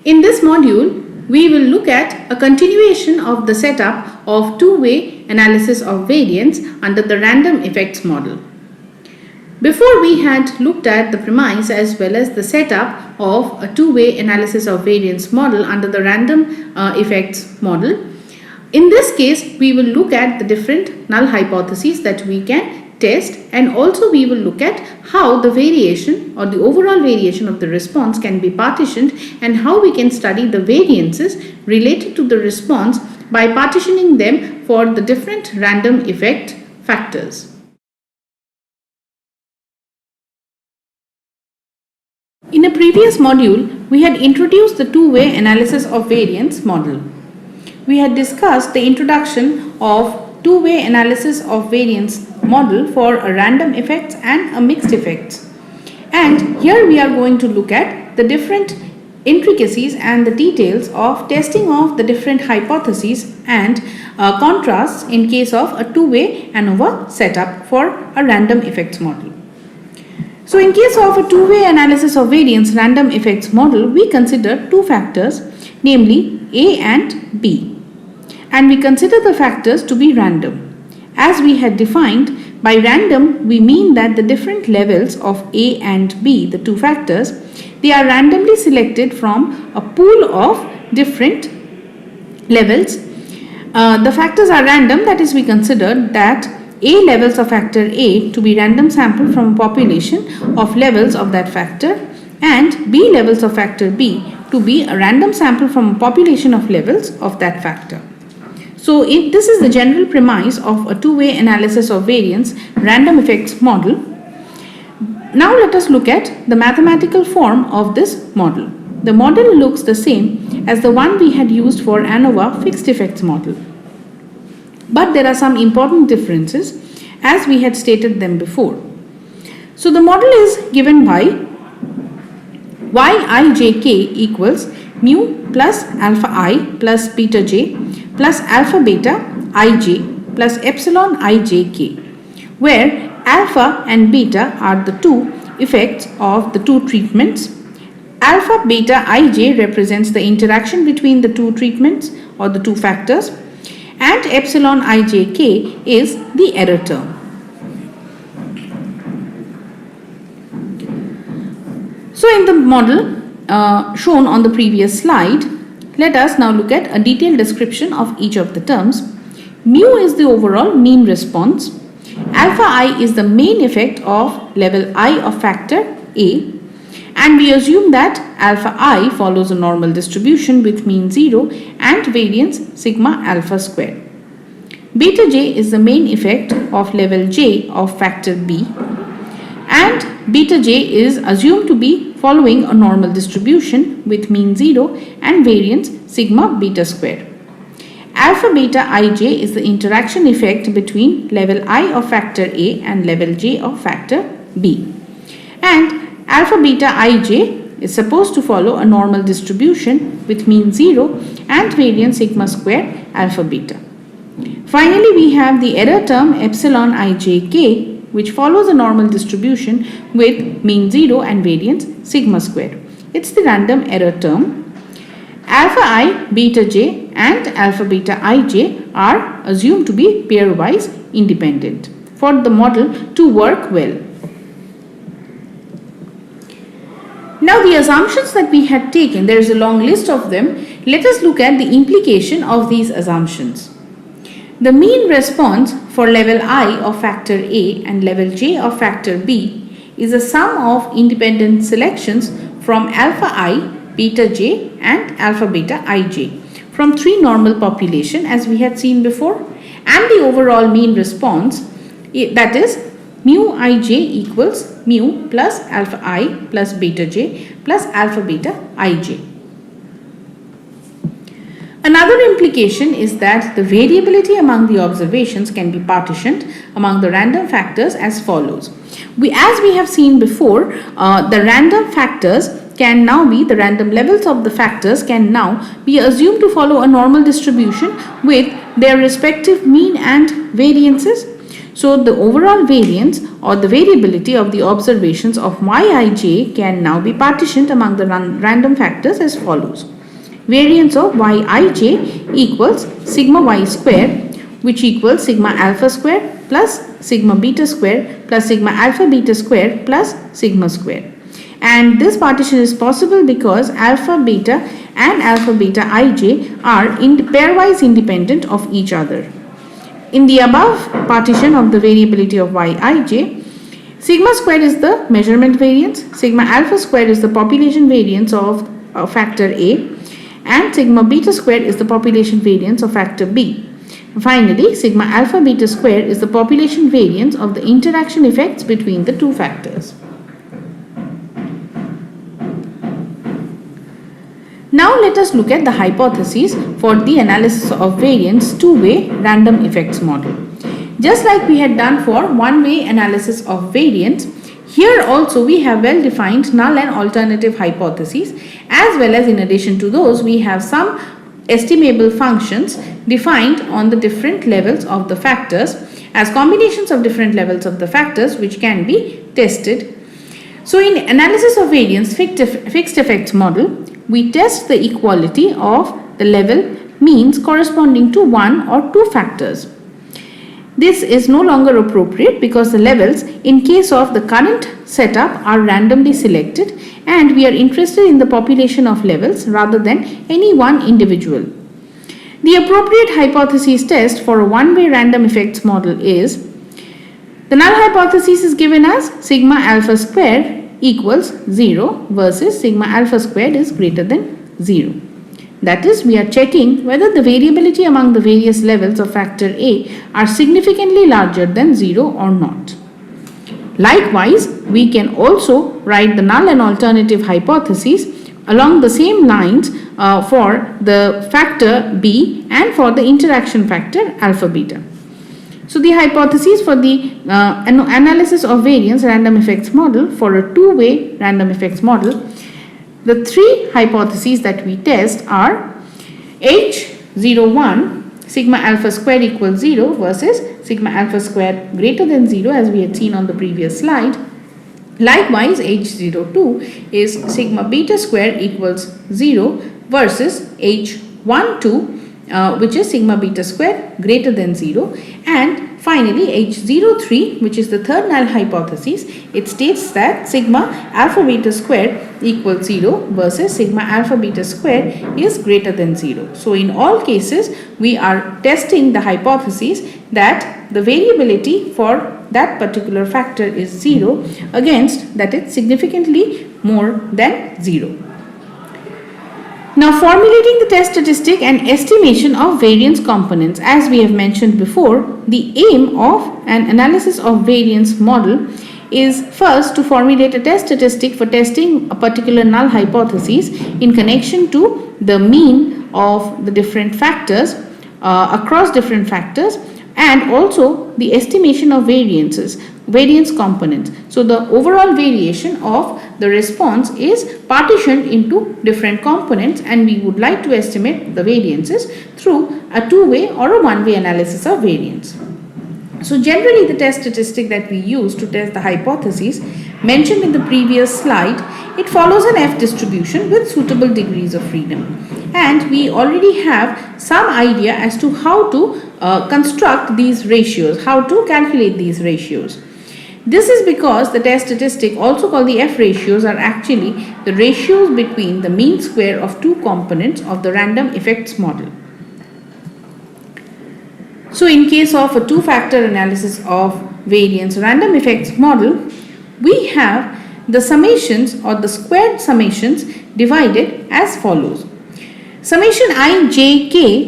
In this module, we will look at a continuation of the setup of two-way analysis of variance under the random effects model. Before we had looked at the premise as well as the setup of a two-way analysis of variance model under the random effects model. In this case, we will look at the different null hypotheses that we can test, and also we will look at how the variation or the overall variation of the response can be partitioned and how we can study the variances related to the response by partitioning them for the different random effect factors. In a previous module, we had introduced the two-way analysis of variance model. We had discussed the introduction of two-way analysis of variance model for a random effects and a mixed effects. And here we are going to look at the different intricacies and the details of testing of the different hypotheses and contrasts in case of a two-way ANOVA setup for a random effects model. So in case of a two-way analysis of variance random effects model, we consider two factors, namely A and B. And we consider the factors to be random. As we had defined, by random we mean that the different levels of A and B, the two factors, they are randomly selected from a pool of different levels. The factors are random, that is, we consider that A levels of factor A to be random sample from a population of levels of that factor, and B levels of factor B to be a random sample from a population of levels of that factor. So this is the general premise of a two-way analysis of variance random effects model. Now let us look at the mathematical form of this model. The model looks the same as the one we had used for ANOVA fixed effects model. But there are some important differences as we had stated them before. So the model is given by Yijk equals mu plus alpha I plus beta j plus alpha beta ij plus epsilon ijk, where alpha and beta are the two effects of the two treatments. Alpha beta ij represents the interaction between the two treatments or the two factors, and epsilon ijk is the error term. So in the model shown on the previous slide, let us now look at a detailed description of each of the terms. Mu is the overall mean response. Alpha I is the main effect of level I of factor A, and we assume that alpha I follows a normal distribution with mean 0 and variance sigma alpha square. Beta j is the main effect of level j of factor B, and beta j is assumed to be following a normal distribution with mean 0 and variance sigma beta square. Alpha beta ij is the interaction effect between level I of factor A and level j of factor B. And alpha beta ij is supposed to follow a normal distribution with mean 0 and variance sigma square alpha beta. Finally, we have the error term epsilon ijk, which follows a normal distribution with mean 0 and variance sigma square. It's the random error term. Alpha I, beta j and alpha beta ij are assumed to be pairwise independent for the model to work well. Now the assumptions that we had taken, there is a long list of them. Let us look at the implication of these assumptions. The mean response for level I of factor A and level j of factor B is a sum of independent selections from alpha I, beta j and alpha beta ij from three normal population as we had seen before, and the overall mean response, that is mu ij equals mu plus alpha I plus beta j plus alpha beta ij. Another implication is that the variability among the observations can be partitioned among the random factors as follows. As we have seen before, the random factors can now be, the random levels of the factors can now be assumed to follow a normal distribution with their respective mean and variances. So the overall variance or the variability of the observations of Yij can now be partitioned among the random factors as follows. Variance of Yij equals sigma y square, which equals sigma alpha square plus sigma beta square plus sigma alpha beta square plus sigma square. And this partition is possible because alpha beta and alpha beta ij are pairwise independent of each other. In the above partition of the variability of Yij, sigma square is the measurement variance, sigma alpha square is the population variance of factor A, and sigma beta square is the population variance of factor B. Finally, sigma alpha beta square is the population variance of the interaction effects between the two factors. Now let us look at the hypotheses for the analysis of variance two-way random effects model. Just like we had done for one-way analysis of variance, here also we have well-defined null and alternative hypotheses, as well as in addition to those we have some estimable functions defined on the different levels of the factors as combinations of different levels of the factors which can be tested. So in analysis of variance fixed effects model, we test the equality of the level means corresponding to one or two factors. This is no longer appropriate because the levels in case of the current setup are randomly selected and we are interested in the population of levels rather than any one individual. The appropriate hypothesis test for a one-way random effects model is the null hypothesis is given as sigma alpha square equals 0 versus sigma alpha squared is greater than 0. That is, we are checking whether the variability among the various levels of factor A are significantly larger than 0 or not. Likewise, we can also write the null and alternative hypotheses along the same lines for the factor B and for the interaction factor alpha beta. So the hypotheses for the analysis of variance random effects model for a two-way random effects model, the three hypotheses that we test are H01 sigma alpha square equals 0 versus sigma alpha square greater than 0 as we had seen on the previous slide. Likewise, H02 is sigma beta square equals 0 versus H12 which is sigma beta square greater than 0, and finally H03, which is the third null hypothesis, it states that sigma alpha beta square equals 0 versus sigma alpha beta square is greater than 0. So in all cases we are testing the hypothesis that the variability for that particular factor is 0 against that it's significantly more than 0. Now formulating the test statistic and estimation of variance components. As we have mentioned before, the aim of an analysis of variance model is first to formulate a test statistic for testing a particular null hypothesis in connection to the mean of the different factors across different factors, and also the estimation of variance components. So the overall variation of the response is partitioned into different components and we would like to estimate the variances through a two-way or a one-way analysis of variance. So generally the test statistic that we use to test the hypothesis mentioned in the previous slide, it follows an F distribution with suitable degrees of freedom. And we already have some idea as to how to construct these ratios, how to calculate these ratios. This is because the test statistic, also called the F ratios, are actually the ratios between the mean square of two components of the random effects model. So in case of a two-factor analysis of variance random effects model, we have the summations or the squared summations divided as follows. Summation ijk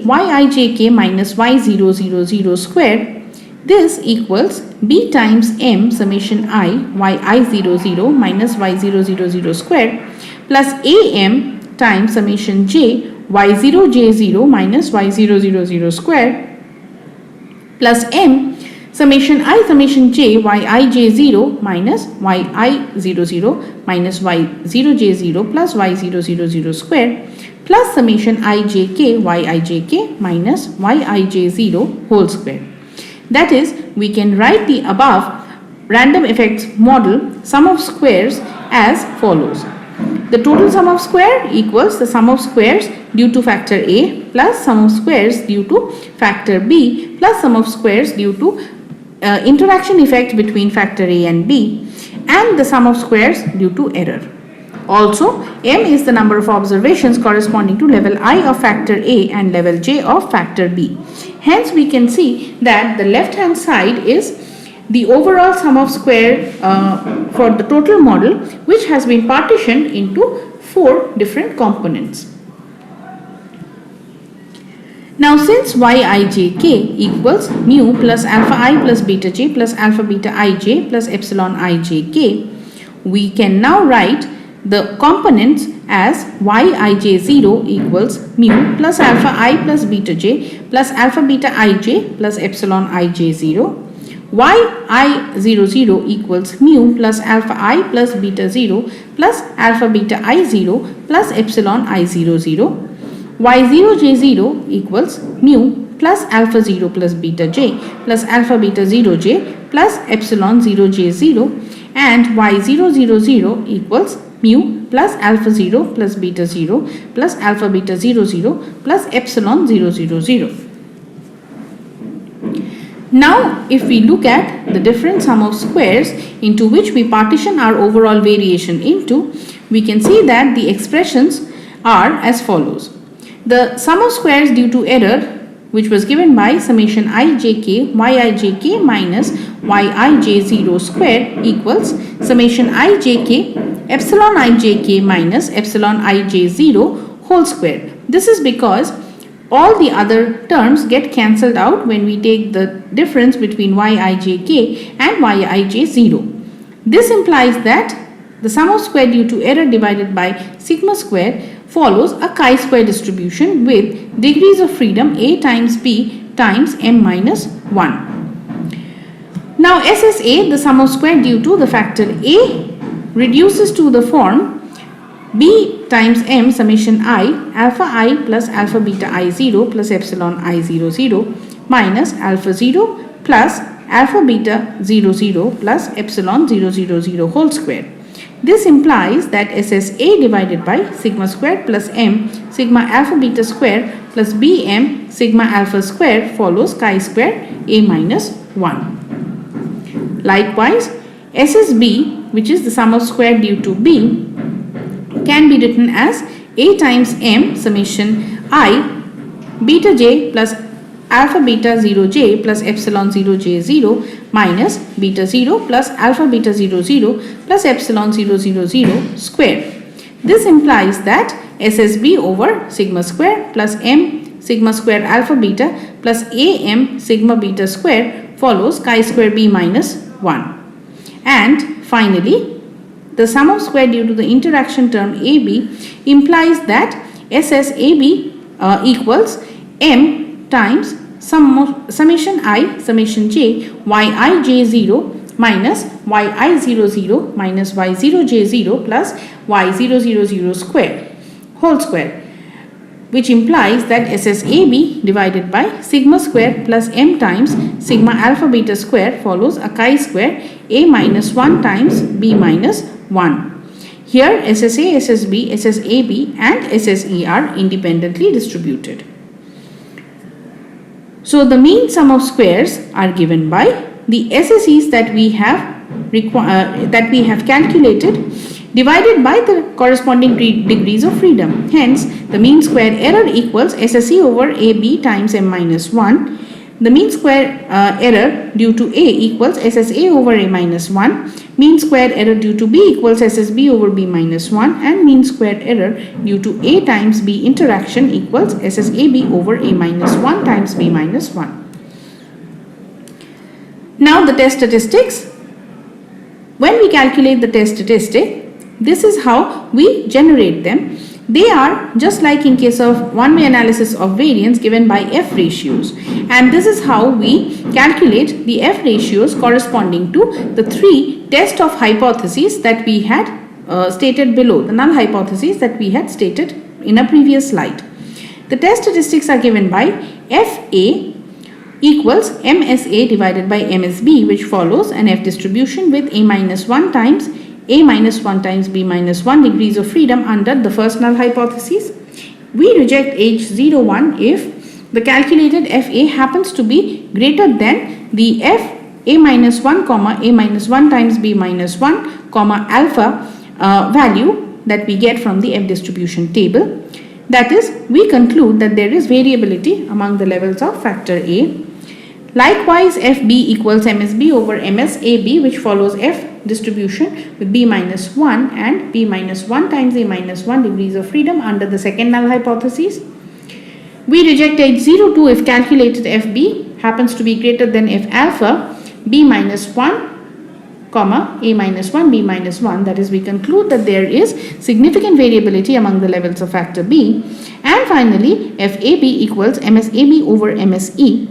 yijk minus y000 square, this equals b times m summation I yi00 minus y000 square plus am times summation j y0j0 minus y000 square plus m summation I summation j yij0 minus yi00 minus y0j0 plus y000 square plus summation ijk yijk minus yij0 whole square. That is, we can write the above random effects model sum of squares as follows. The total sum of square equals the sum of squares due to factor A plus sum of squares due to factor B plus sum of squares due to interaction effect between factor A and B, and the sum of squares due to error. Also, m is the number of observations corresponding to level I of factor A and level j of factor B. Hence, we can see that the left hand side is the overall sum of square for the total model, which has been partitioned into 4 different components. Now, since yijk equals mu plus alpha I plus beta j plus alpha beta ij plus epsilon ijk, we can now write the components as yij0 equals mu plus alpha I plus beta j plus alpha beta ij plus epsilon ij0, yi00 equals mu plus alpha I plus beta 0 plus alpha beta I0 plus epsilon I00, y0j0 equals mu plus alpha 0 plus beta j plus alpha beta 0j plus epsilon 0j0, and y000 equals mu plus alpha 0 plus beta 0 plus alpha beta 00 plus epsilon 000. Now, if we look at the different sum of squares into which we partition our overall variation into, we can see that the expressions are as follows. The sum of squares due to error, which was given by summation ijk yijk minus yij0 square equals summation ijk epsilon ijk minus epsilon ij0 whole square. This is because all the other terms get cancelled out when we take the difference between yijk and yij0. This implies that the sum of square due to error divided by sigma square follows a chi-square distribution with degrees of freedom a times b times m minus 1. Now, SSA, the sum of square due to the factor A, reduces to the form b times m summation I alpha I plus alpha beta I0 plus epsilon I00 minus alpha 0 plus alpha beta 00 plus epsilon 000 whole square. This implies that SSA divided by sigma square plus m sigma alpha beta square plus bm sigma alpha square follows chi square a minus 1. Likewise, SSB, which is the sum of square due to b, can be written as a times m summation I beta j plus alpha beta 0j plus epsilon 0j0 minus beta 0 plus alpha beta 00 plus epsilon 000 square. This implies that SSB over sigma square plus m sigma square alpha beta plus am sigma beta square follows chi square b minus 1. And finally, the sum of square due to the interaction term AB implies that SSAB equals m times summation I summation j yij0 minus yi00 minus y0j0 plus y000 square whole square, which implies that SSAB divided by sigma square plus m times sigma alpha beta square follows a chi square a minus 1 times b minus 1. Here SSA, SSB, SSAB and SSE are independently distributed. So the mean sum of squares are given by the SSEs that we have calculated divided by the corresponding degrees of freedom. Hence, the mean square error equals SSE over AB times m minus 1. The mean square error due to A equals SSA over A minus 1. Mean square error due to B equals SSB over B minus 1. And mean square error due to A times B interaction equals SSAB over A minus 1 times B minus 1. Now the test statistics. When we calculate the test statistic, this is how we generate them. They are just like in case of one-way analysis of variance given by F ratios, and this is how we calculate the F ratios corresponding to the 3 test of hypotheses that we had stated below, the null hypotheses that we had stated in a previous slide. The test statistics are given by FA equals MSA divided by MSB, which follows an F distribution with A minus 1 times A minus 1 times B minus 1 degrees of freedom under the first null hypothesis. We reject H01 if the calculated FA happens to be greater than the F A minus 1 comma A minus 1 times B minus 1 comma alpha value that we get from the F distribution table. That is, we conclude that there is variability among the levels of factor A. Likewise, FB equals MSB over MSAB, which follows F distribution with B minus 1 and B minus 1 times A minus 1 degrees of freedom under the second null hypothesis. We reject H02 if calculated FB happens to be greater than F alpha B minus 1 comma A minus 1 B minus 1. That is, we conclude that there is significant variability among the levels of factor B. And finally, FAB equals MSAB over MSE,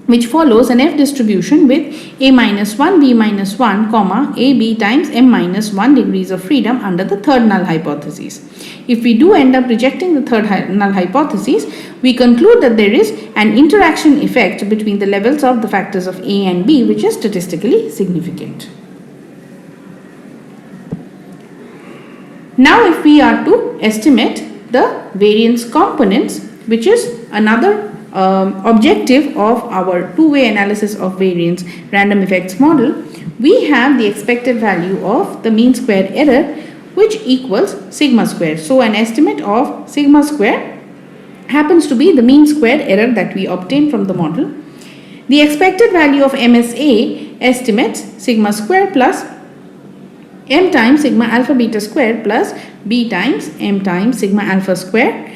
which follows an F distribution with A minus 1 B minus 1 comma AB times M minus 1 degrees of freedom under the third null hypothesis. If we do end up rejecting the third null hypothesis, we conclude that there is an interaction effect between the levels of the factors of A and B, which is statistically significant. Now, if we are to estimate the variance components, which is another objective of our two-way analysis of variance random effects model, we have the expected value of the mean square error, which equals sigma square. So, an estimate of sigma square happens to be the mean square error that we obtain from the model. The expected value of MSA estimates sigma square plus M times sigma alpha beta square plus B times M times sigma alpha square.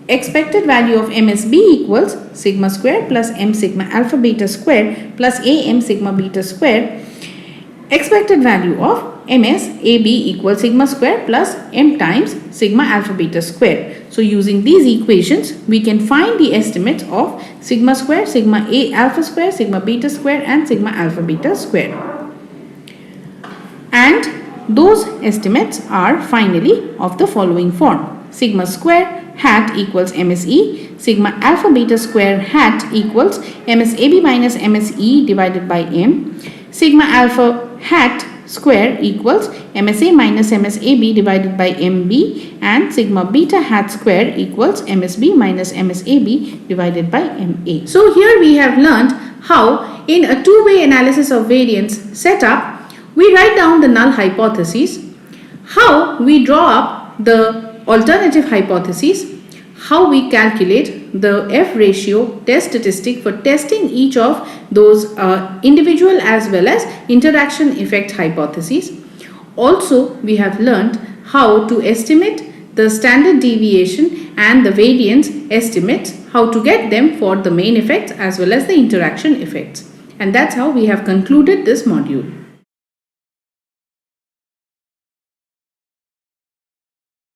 Expected value of MSB equals sigma square plus M sigma alpha beta square plus A M sigma beta square. Expected value of MSAB equals sigma square plus M times sigma alpha beta square. So, using these equations, we can find the estimates of sigma square, sigma A alpha square, sigma beta square and sigma alpha beta square. And those estimates are finally of the following form: sigma square hat equals MSE, sigma alpha beta square hat equals MSAB minus MSE divided by M, sigma alpha hat square equals MSA minus MSAB divided by MB, and sigma beta hat square equals MSB minus MSAB divided by MA. So, here we have learned how in a two-way analysis of variance setup, we write down the null hypothesis, how we draw up the alternative hypothesis, how we calculate the F ratio test statistic for testing each of those individual as well as interaction effect hypotheses. Also, we have learned how to estimate the standard deviation and the variance estimates, how to get them for the main effects as well as the interaction effects. And that's how we have concluded this module.